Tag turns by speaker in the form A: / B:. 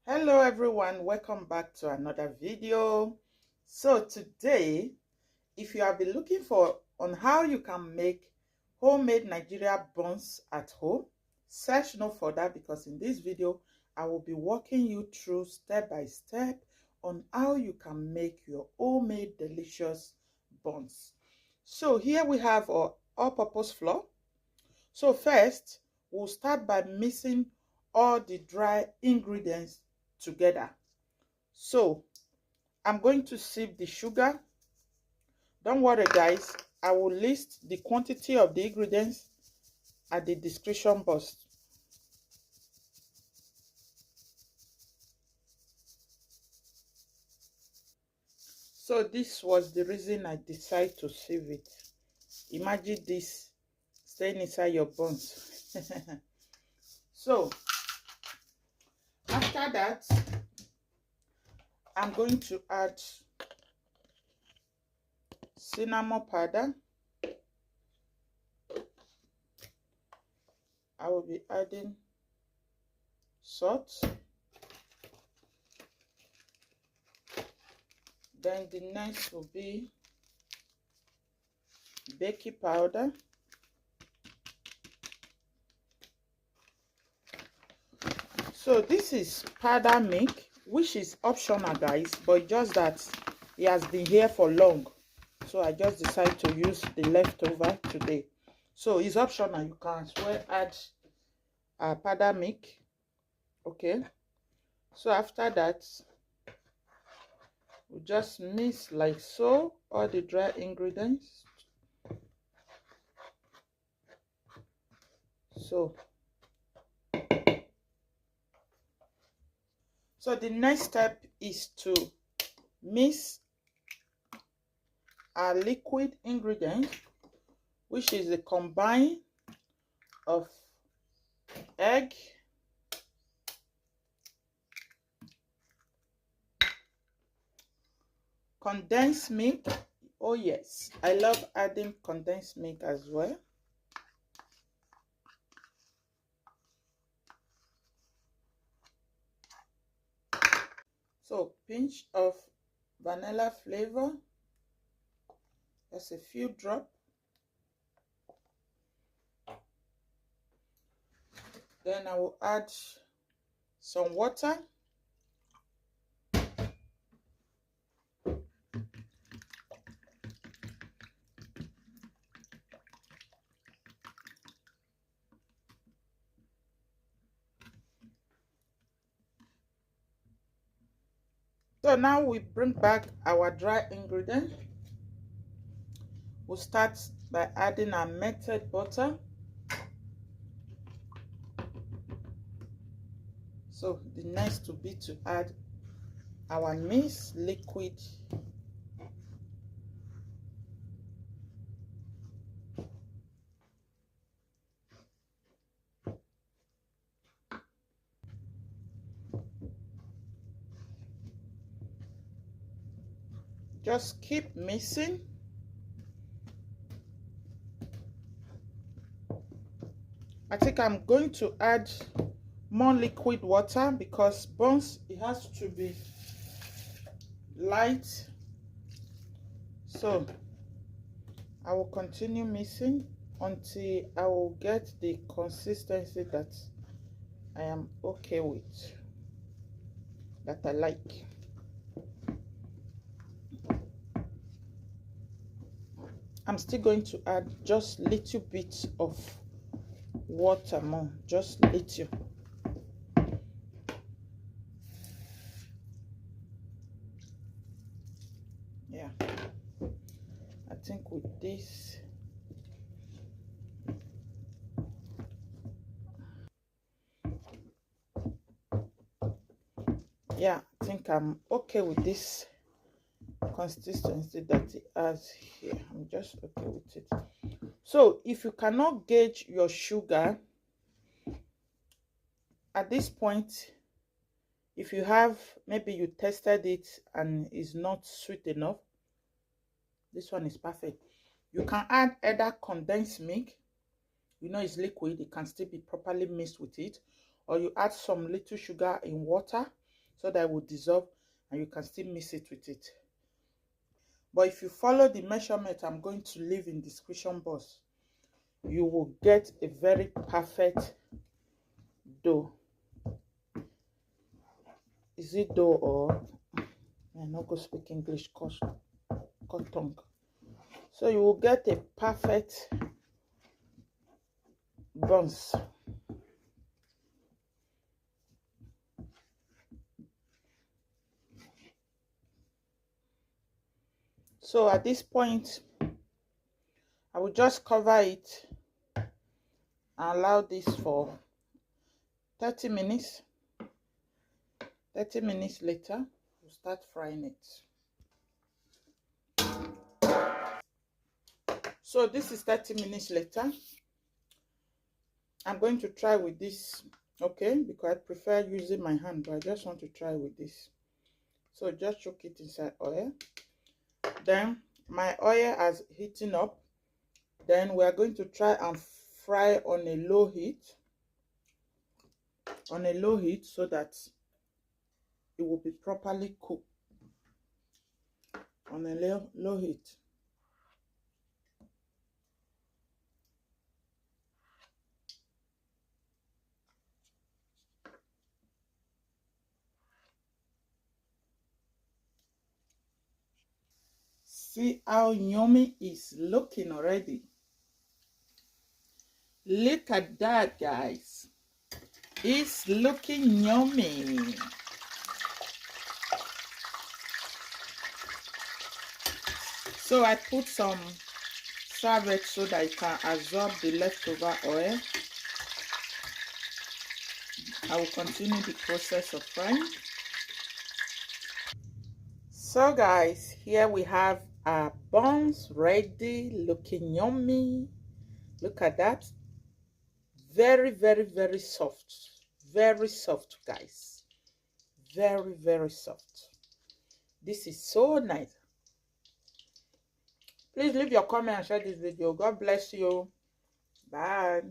A: Hello everyone, welcome back to another video. So today, if you have been looking for on how you can make homemade Nigerian buns at home, search no further, because in this video I will be walking you through step by step on how you can make your homemade delicious buns. So here we have our all-purpose flour. So first we'll start by mixing all the dry ingredients together. So I'm going to sieve the sugar. Don't worry guys, I will list the quantity of the ingredients at the description box. So this was the reason I decided to sieve it. Imagine this staying inside your buns. So after that, I'm going to add cinnamon powder. I will be adding salt. Then the next will be baking powder. So this is powder milk, which is optional guys, but just that it has been here for long, so I just decided to use the leftover today. So it's optional, you can as well add powder milk. Okay, so after that we just mix like so all the dry ingredients. So the next step is to mix our liquid ingredient, which is the combine of egg, condensed milk. Oh yes, I love adding condensed milk as well. So pinch of vanilla flavor, just a few drops. Then I will add some water. So now we bring back our dry ingredient. We'll start by adding our melted butter. So the next will be to add our mixed liquid. Just keep mixing. I think I'm going to add more liquid water because buns, it has to be light. So I will continue mixing until I will get the consistency that I am okay with, that I like. I'm still going to add just little bit of water more, just little. Yeah, I think with this, yeah, I think I'm okay with this consistency that it has here. I'm just okay with it. So if you cannot gauge your sugar at this point, if you have, maybe you tested it and it's not sweet enough, this one is perfect. You can add either condensed milk, you know it's liquid, it can still be properly mixed with it, or you add some little sugar in water, so that it will dissolve and you can still mix it with it. But if you follow the measurement I'm going to leave in the description box, you will get a very perfect dough. Is it dough or I'm not going to speak English cause tongue. So you will get a perfect buns. So at this point, I will just cover it and allow this for 30 minutes. 30 minutes later, we'll start frying it. So this is 30 minutes later. I'm going to try with this, okay, because I prefer using my hand, but I just want to try with this. So just chuck it inside oil. Then my oil has heating up. Then we are going to try and fry on a low heat. On a low heat so that it will be properly cooked. On a low heat. See how yummy it's looking already. Look at that, guys. It's looking yummy. So I put some serviette so that it can absorb the leftover oil. I will continue the process of frying. So guys, here we have our buns ready, looking yummy. Look at that. Very, very, very soft. Very soft, guys. Very, very soft. This is so nice. Please leave your comment and share this video. God bless you. Bye.